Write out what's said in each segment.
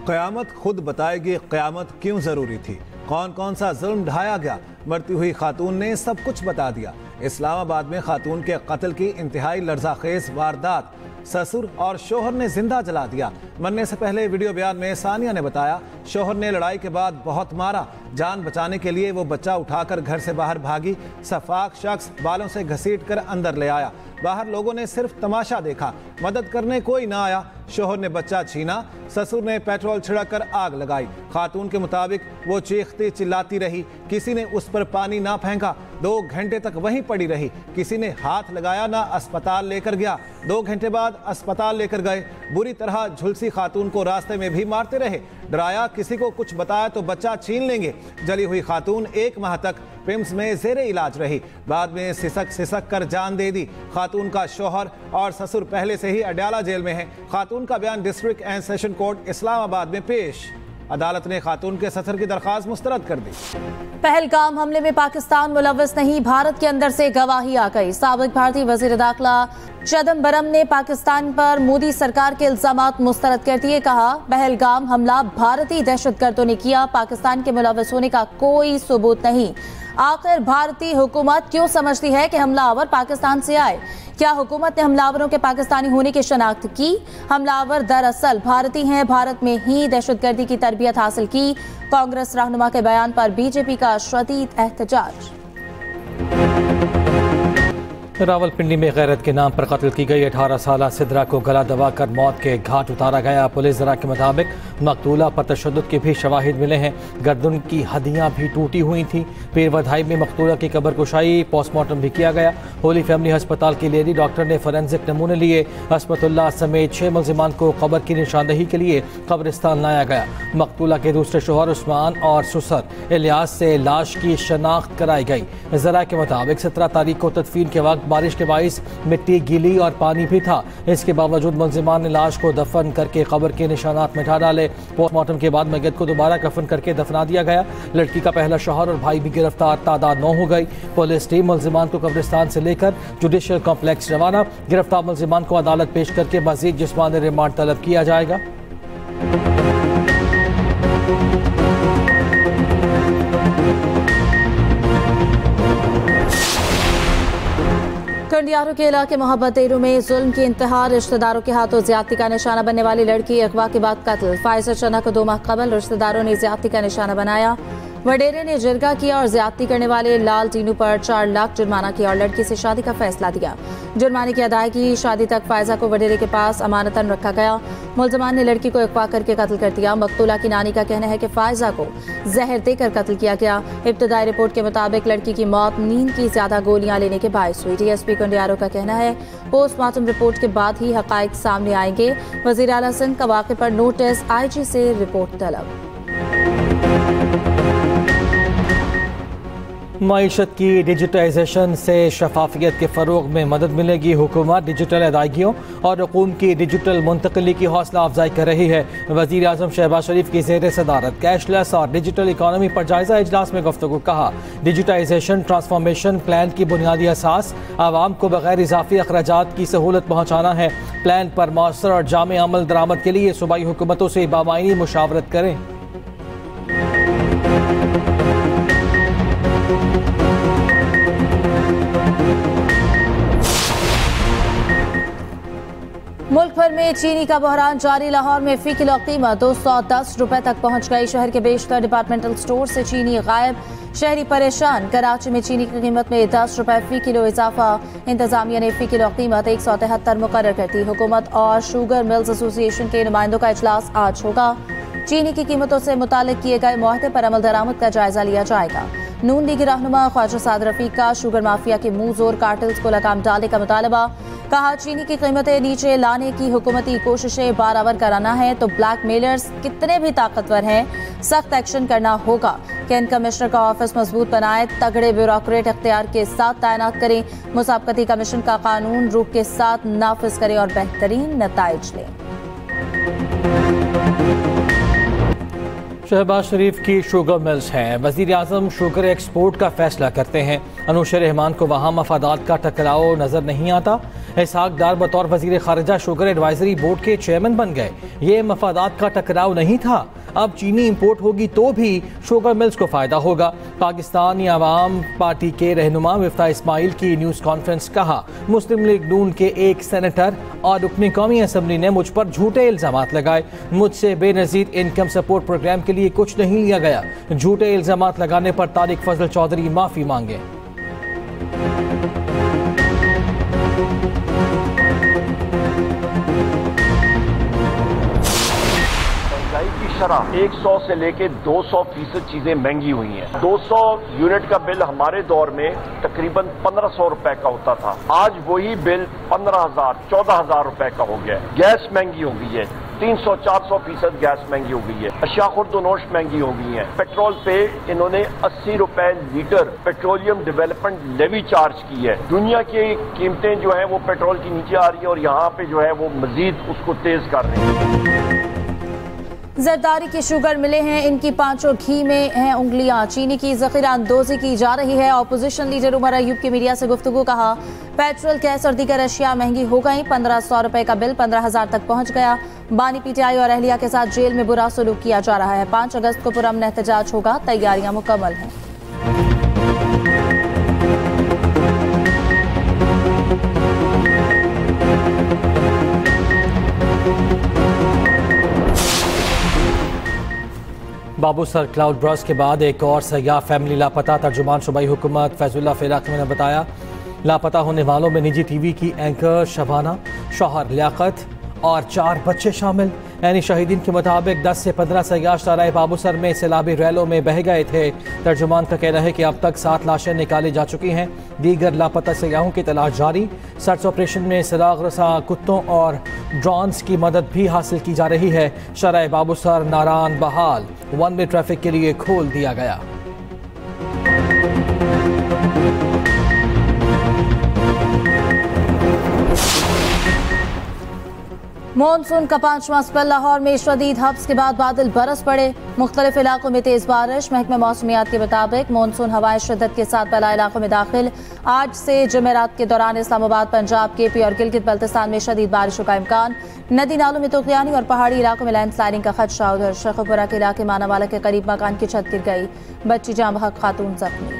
क़यामत खुद बताएगी क़यामत क्यों ज़रूरी थी, कौन कौन सा जुल्म ढाया गया। मरती हुई खातून ने सब कुछ बता दिया। इस्लामाबाद में खातून के कत्ल की इंतहाई लर्ज़ाखेज़ वारदात, ससुर और शोहर ने जिंदा जला दिया। मरने से पहले वीडियो बयान में सानिया ने बताया, शोहर ने लड़ाई के बाद बहुत मारा, जान बचाने के लिए वो बच्चा उठाकर घर से बाहर भागी। सफाक शख्स बालों से घसीट कर अंदर ले आया। बाहर लोगों ने सिर्फ तमाशा देखा, मदद करने कोई ना आया। शोहर ने बच्चा छीना, ससुर ने पेट्रोल छिड़क कर आग लगाई। खातून के मुताबिक वो चीखती चिल्लाती रही, किसी ने उस पर पानी ना फेंका। 2 घंटे तक वहीं पड़ी रही, किसी ने हाथ लगाया ना अस्पताल लेकर गया। 2 घंटे बाद अस्पताल लेकर गए, बुरी तरह झुलसी खातून को रास्ते में भी मारते रहे। डराया, किसी को कुछ बताया तो बच्चा छीन लेंगे। जली हुई खातून 1 माह तक पिम्स में ज़ेरे इलाज रही, बाद में सिसक कर जान दे दी। खातून का शोहर और ससुर पहले से ही अडयाला जेल में है। खातून का बयान district and session court Islamabad में पेश। अदालत ने खातून के ससुर की दरख्वास्त मुस्तरद कर दी। पहलगाम हमले में पाकिस्तान मुलव्वस नहीं, भारत के अंदर से गवाही आ गई। साबिक भारतीय वजीर दाखिला चिदम्बरम ने पाकिस्तान पर मोदी सरकार के इल्जामात मुस्तरद कर दिए। कहा, पहलगाम हमला भारतीय दहशतगर्दों ने किया, पाकिस्तान के मुलव्वस होने का कोई सबूत नहीं। आखिर भारतीय हुकूमत क्यों समझती है कि हमलावर पाकिस्तान से आए? क्या हुकूमत ने हमलावरों के पाकिस्तानी होने की शनाख्त की? हमलावर दरअसल भारतीय हैं, भारत में ही दहशतगर्दी की तरबियत हासिल की। कांग्रेस रहनुमा के बयान पर बीजेपी का शदीद एहतजाज। रावलपिंडी में गैरत के नाम पर कत्ल की गई 18 साला सिद्रा को गला दबाकर मौत के घाट उतारा गया। पुलिस जरा के मुताबिक मकतूला पर तशद्दुद के भी शवाहिद मिले हैं। गर्दन की हड्डियां भी टूटी हुई थी। पीरवधाई में मकतूला की कब्र कुशाई, पोस्टमार्टम भी किया गया। होली फैमिली अस्पताल की लेडी डॉक्टर ने फोरेंसिक नमूने लिए। हस्बतुल्लाह समेत 6 मुल्जिमान को कब्र की निशानदही के लिए कब्रिस्तान लाया गया। मकतूला के दूसरे शोहर उस्मान और ससुर इलियास से लाश की शनाख्त कराई गई। जरा के मुताबिक 17 तारीख को तदफीन के वक्त बारिश के बाइस मिट्टी गीली और पानी भी था। इसके बावजूद मुल्जिमान ने लाश को दफन करके कब्र के निशानात मिटा डाले। पोस्टमार्टम के बाद मैयत को दोबारा कफन करके दफना दिया गया। लड़की का पहला शौहर और भाई भी गिरफ्तार, तादाद 9 हो गई। पुलिस टीम मुल्जिमान को कब्रिस्तान से लेकर जुडिशल कॉम्प्लेक्स रवाना। गिरफ्तार मुल्जिमान को अदालत पेश करके मजीद जिस्मानी रिमांड तलब किया जाएगा। कंडियारों के इलाके मोहब्बत देरू में जुल्म की इंतहा, रिश्तेदारों के हाथों ज्यादती का निशाना बनने वाली लड़की अगवा के बाद कत्ल। फायजा चना को 2 माह कबल रिश्तेदारों ने ज्यादती का निशाना बनाया। वडेरे ने जिरगा किया और ज्यादती करने वाले लाल टीनू पर 4 लाख जुर्माना किया और लड़की से शादी का फैसला दिया। जुर्माने की अदायगी शादी तक फायजा को वडेरे के पास अमानतन रखा गया। मुल्ज़िमान ने लड़की को अगवा करके कत्ल कर दिया। मकतूला की नानी का कहना है कि फायजा को जहर देकर कत्ल किया गया। इब्तदाई रिपोर्ट के मुताबिक लड़की की मौत नींद की ज्यादा गोलियां लेने के बायस हुई। DSP कंडियारों का कहना है पोस्टमार्टम रिपोर्ट के बाद ही हकायक सामने आएंगे। वज़ीर आला सिंध का वाक़े पर नोटिस, IG से रिपोर्ट तलब। मईशत की डिजिटाइजेशन से शफाफियत के फ़रोग में मदद मिलेगी। हुकूमत डिजिटल अदायगियों और रकूम की डिजिटल मुंतकली की हौसला अफजाई कर रही है। वज़ीर आज़म शहबाज शरीफ की ज़ेर सदारत कैशलेस और डिजिटल इकानमी पर जायज़ा इजलास में गुफ्तगू। कहा, डिजिटाइजेशन ट्रांसफॉर्मेशन प्लान की बुनियादी असास आवाम को बगैर इजाफी अखराजात की सहूलत पहुँचाना है। प्लान पर मौसर और जामे अमल दरामद के लिए सूबाई हुकूमतों से बामायनी मुशावरत करें। मुल्क भर में चीनी का बहरान जारी। लाहौर में फी किलो कीमत 210 रुपए तक पहुंच गई। शहर के बेशतर डिपार्टमेंटल स्टोर से चीनी गायब, शहरी परेशान। कराची में चीनी की कीमत में 10 रुपए फी किलो इजाफा। इंतजामिया ने फी किलो कीमत 173 मुकर्रर कर दी। हुकूमत और शुगर मिल्स एसोसिएशन के नुमाइंदों का इजलास आज होगा। चीनी की कीमतों से मुतालिक किए गए मुआहदे पर अमल दरामद का जायजा लिया जाएगा। नून लीग रहनुमा ख्वाजा साद रफीक का शुगर माफिया के मुंह जोर कार्टल्स को लगाम डालने का मुतालबा। कहा, चीनी की कीमतें नीचे लाने की हुकूमती कोशिशें बारावर कराना है तो ब्लैक मेलर्स कितने भी ताकतवर हैं, सख्त एक्शन करना होगा। कैन कमिश्नर का ऑफिस मजबूत बनाए, तगड़े ब्यूरोक्रेट इख्तियार के साथ तैनात करें। मुसाबकती कमीशन का कानून रूख के साथ नाफिज करें और बेहतरीन नताइज लें। शहबाज शरीफ की शुगर मिल्स हैं। वज़ीर आज़म शुगर एक्सपोर्ट का फैसला करते हैं। अनुशर रहमान को वहाँ मफादात का टकराव नजर नहीं आता। इसहाक डार बतौर वजीर खारजा शुगर एडवाइजरी बोर्ड के चेयरमैन बन गए। ये मफादात का टकराव नहीं था। अब चीनी इंपोर्ट होगी तो भी शुगर मिल्स को फायदा होगा। पाकिस्तानी अवाम पार्टी के रहनुमा मिफ्ता इस्माइल की न्यूज़ कॉन्फ्रेंस। कहा, मुस्लिम लीग नून के एक सेनेटर और रुकनी कौमी असम्बली ने मुझ पर झूठे इल्जामात लगाए। मुझसे बेनज़ीर इनकम सपोर्ट प्रोग्राम के लिए कुछ नहीं लिया गया। झूठे इल्जामात लगाने पर तारिक फजल चौधरी माफी मांगे। शरह 100 से लेके 200% चीजें महंगी हुई हैं। 200 यूनिट का बिल हमारे दौर में तकरीबन 1500 रुपए का होता था। आज वही बिल 15,000 14,000 रुपए का हो गया है। गैस महंगी हो गई है, 300-400% गैस महंगी हो गई है। अशिया खुर्दनोश महंगी हो गई है। पेट्रोल पे इन्होंने 80 रुपए litre petroleum development levy charge की है। दुनिया की कीमतें जो है वो पेट्रोल की नीचे आ रही है और यहाँ पे जो है वो मजीद उसको तेज कर रहे हैं। जरदारी की शुगर मिले हैं, इनकी पांचों घी में हैं उंगलियां। चीनी की जखीरा अंदोजी की जा रही है। ऑपोजिशन लीडर उमर अयूब की मीडिया से गुफ्तगू। कहा, पेट्रोल गैस और दीगर अशिया महंगी हो गई। 1500 रुपए का बिल 15,000 तक पहुंच गया। बानी पीटीआई और अहलिया के साथ जेल में बुरा सलूक किया जा रहा है। 5 अगस्त को पुरअमन एहतजाज होगा, तैयारियां मुकम्मल हैं। बाबूसर क्लाउड बर्स्ट के बाद एक और सयाह फैमिली लापता। तर्जुमान सूबाई हुकूमत फैजुल्ला फेराकी ने बताया, लापता होने वालों में निजी टीवी की एंकर शबाना, शौहर लियाकत और 4 बच्चे शामिल। यानी शहीदीन के मुताबिक 10 से 15 सयाह शराय बाबूसर में सैलाबी रैलों में बह गए थे। तर्जुमान का कहना है कि अब तक 7 लाशें निकाली जा चुकी हैं। दीगर लापता सयाहों की तलाश जारी। सर्च ऑपरेशन में सराग रसा कुत्तों और ड्रोन्स की मदद भी हासिल की जा रही है। शराय बाबूसर नारान बहाल 1 वे ट्रैफिक के लिए खोल दिया गया। मॉनसून का 5वां स्पेल। लाहौर में शदीद हब्स के बाद बादल बरस पड़े। मुख्तलिफ इलाकों में तेज बारिश। महकमे मौसमियात के मुताबिक मॉनसून हवाएं शिद्दत के साथ बला इलाकों में दाखिल। आज से जुमेरात के दौरान इस्लामाबाद, पंजाब, केपी और गिलगित बल्तिस्तान में शदीद बारिशों का इम्कान। नदी नालों में तुगयानी और पहाड़ी इलाकों में लैंडस्लाइडिंग का खदशा। उधर शेखुपुरा के इलाके मानावाला के करीब मकान की छत गिर गई। बच्ची जाँ बहक, खातून जख्मी।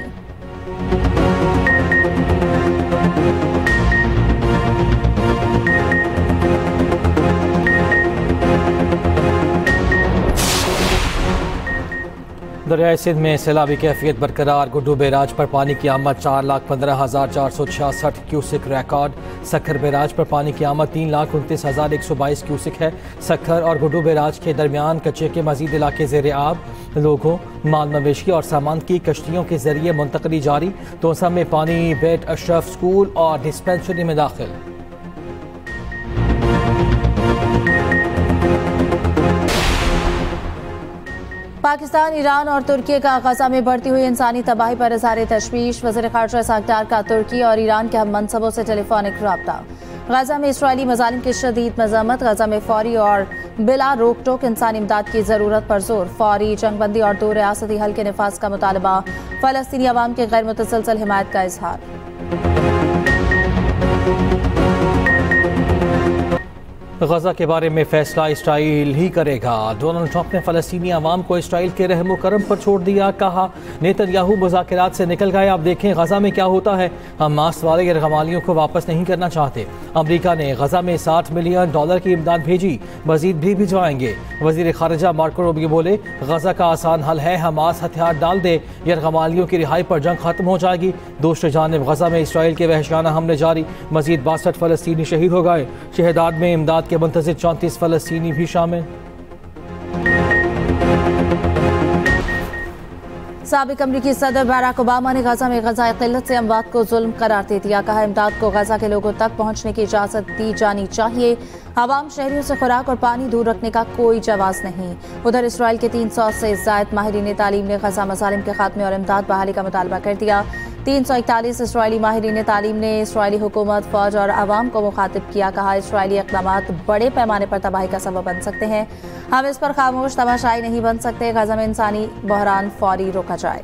दरियाई सिंध में सैलाबी कैफियत बरकरार। गुड्डू बैराज पर पानी की आमद 4,15,466 क्यूसिक रिकॉर्ड। सखर बैराज पर पानी की आमद 3,29,122 क्यूसिक है। सखर और गुड्डू बैराज के दरमियान कच्चे के मजीद इलाके ज़ेर आब। लोगों, माल मवेशी और सामान की कश्तियों के जरिए मुंतकली जारी। तोसा में पानी बेट अशरफ स्कूल और डिस्पेंसरी में दाखिल। पाकिस्तान, ईरान और तुर्की का गजा में बढ़ती हुई इंसानी तबाही पर इज़हार तशवीश। वज़ीर ख़ारजा इसहाक डार का तुर्की और ईरान के हम मनसबों से टेलीफोनिक रब्ता। गजा में इसराइली मज़ालिम की शदीद मज़म्मत। गजा में फौरी और बिला रोक टोक इंसानी इमदाद की ज़रूरत पर जोर। फौरी जंगबंदी और 2 रियासती हल के निफाज का मुतालबा। फ़लस्तीनी अवाम के गैर मुतसलसल हिमायत का इजहार। गजा के बारे में फैसला इसराइल ही करेगा। डोनाल्ड ट्रंप ने फ़लस्तीनी अवाम को इसराइल के रहम करम पर छोड़ दिया। कहा, नेतन्याहू मुज़ाकरात से निकल गए। अब देखें गजा में क्या होता है। हमास वाले यरगमालियों को वापस नहीं करना चाहते। अमरीका ने गजा में $60 मिलियन की इमदाद भेजी, मजीद भी भिजवाएंगे। वज़ीर ख़ारजा मार्को रूबियो बोले, गजा का आसान हल है, हमास हथियार डाल दे, यरगमालियों की रिहाई पर जंग खत्म हो जाएगी। दूसरी जानिब गजा में इसराइल के वहशियाना हमले जारी। मजीद 62 फ़लस्तीनी शहीद हो गए। शहदाद में इमदाद के मुंतज़िर 34 फ़लस्तीनी भी शामिल। साबिक अमरीकी सदर बराक ओबामा ने गजा में गज़ाए क़िल्लत से अमवात को जुल्म करार दे दिया। कहा, इमदाद को गजा के लोगों तक पहुंचने की इजाज़त दी जानी चाहिए। आवाम शहरियों से खुराक और पानी दूर रखने का कोई जवाज़ नहीं। उधर इसराइल के 300 से ज़ायद माहिरीन तालीम ने गजा मज़ालिम के खात्मे और इमदाद बहाली का मुतालबा कर दिया। 341 इसराइली माहिरीन तालीम ने इसराइली हुकूमत, फौज और आवाम को मुखातिब किया। कहा, इसराइली इक़दामात बड़े पैमाने पर तबाही का सबब बन सकते हैं। हम इस पर खामोश तमाशाई नहीं बन सकते। गजा में इंसानी बहरान फौरी रोका जाए।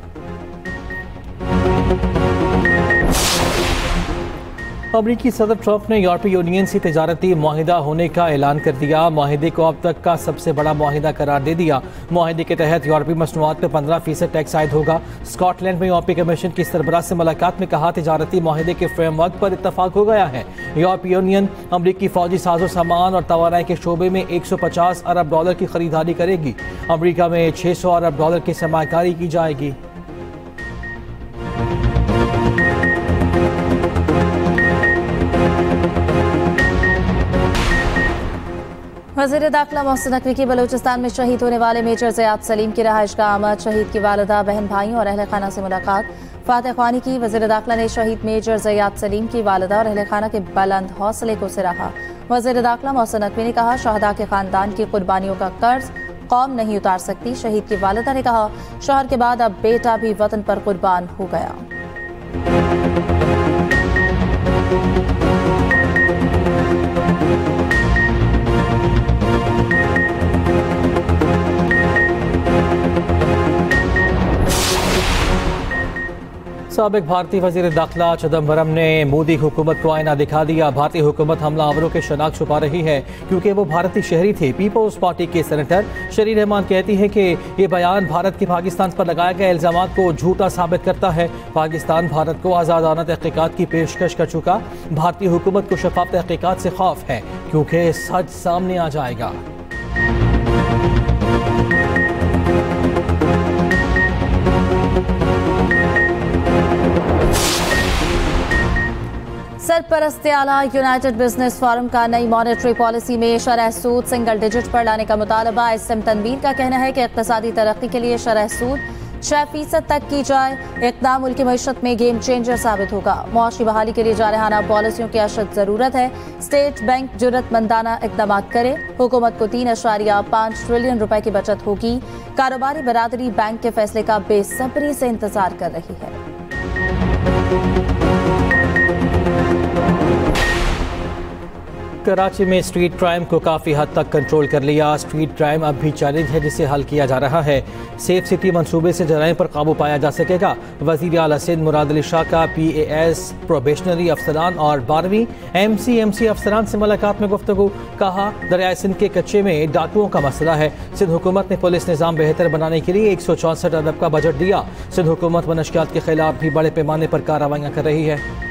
अमरीकी सदर ट्रंप ने यूरोपीय यूनियन से तिजारती मुआहिदा होने का ऐलान कर दिया। मुआहिदे को अब तक का सबसे बड़ा मुआहिदा करार दे दिया। मुआहिदे के तहत यूरोपीय मसनूआत पर 15% टैक्स आयद होगा। स्कॉटलैंड में यूरोपीय कमीशन की सरबराह से मुलाकात में कहा, तिजारती मुआहिदे के फ्रेमवर्क पर इत्तफाक हो गया है। यूरोपीय यूनियन अमरीकी फौजी साजो सामान और तवानाई के शोबे में $150 अरब की खरीदारी करेगी। अमरीका में $600 अरब की सरमाकारी की जाएगी। वज़ीर दाखिला मोहसिन नकवी की बलूचिस्तान में शहीद होने वाले मेजर ज़ियाद सलीम की रहाइश का आमद, शहीद की वालिदा, बहन भाइयों और अहल खाना से मुलाकात। फातह ख्वानी की। वज़ीर दाखिला ने शहीद मेजर ज़ियाद सलीम की वालिदा और अहल खाना के बुलंद हौसले को सराहा। वज़ीर दाखिला मोहसिन नकवी ने कहा, शहदा के खानदान की कुर्बानियों का कर्ज कौम नहीं उतार सकती। शहीद की वालिदा ने कहा, शौहर के बाद अब बेटा भी वतन पर कुर्बान हो गया। साबिक भारतीय वज़ीर दाखिला चिदम्बरम ने मोदी हुकूमत को आईना दिखा दिया। भारतीय हुकूमत हमलावरों के शनाख्त छुपा रही है क्योंकि वो भारतीय शहरी थे। पीपल्स पार्टी के सेनेटर शरीर रहमान कहती है कि ये बयान भारत के पाकिस्तान पर लगाए गए इल्जामात को झूठा साबित करता है। पाकिस्तान भारत को आज़ादाना तहकीकात की पेशकश कर चुका। भारतीय हुकूमत को शफाफ तहकीकात से खौफ है क्योंकि सच सामने आ जाएगा। सरपरस्त आला यूनाइटेड बिजनेस फोरम का नई मॉनेटरी पॉलिसी में शरह सूद सिंगल डिजिट पर लाने का मुतालबा। इसम तनवीर का कहना है कि इक़्तिसादी तरक्की के लिए शरह सूद 6% तक की जाए। इक़दाम मुल्की मईशत में गेम चेंजर साबित होगा। मुआशी बहाली के लिए जारहाना पॉलिसियों की अशद ज़रूरत है। स्टेट बैंक जुर्रतमंदाना इक़दाम करे। हुकूमत को 3.5 ट्रिलियन रुपए की बचत होगी। कारोबारी बरादरी बैंक के फैसले का बेसब्री से इंतजार कर रही है। कराची में स्ट्रीट क्राइम को काफ़ी हद तक कंट्रोल कर लिया। स्ट्रीट क्राइम अब भी चैलेंज है जिसे हल किया जा रहा है। सेफ सिटी मंसूबे से जराइम पर काबू पाया जा सकेगा। वज़ीर आला सिंध मुराद अली शाह का PAS प्रोबेशनरी अफसरान और 12वीं MCMC अफसरान से मुलाकात में गुफ्तगू। कहा, दरियाए सिंध के कच्चे में डाकुओं का मसला है। सिंध हुकूमत ने पुलिस निज़ाम बेहतर बनाने के लिए 164 अरब का बजट दिया। सिंध हुकूमत मनशियात के खिलाफ भी बड़े पैमाने पर कार्रवाइयाँ कर रही है।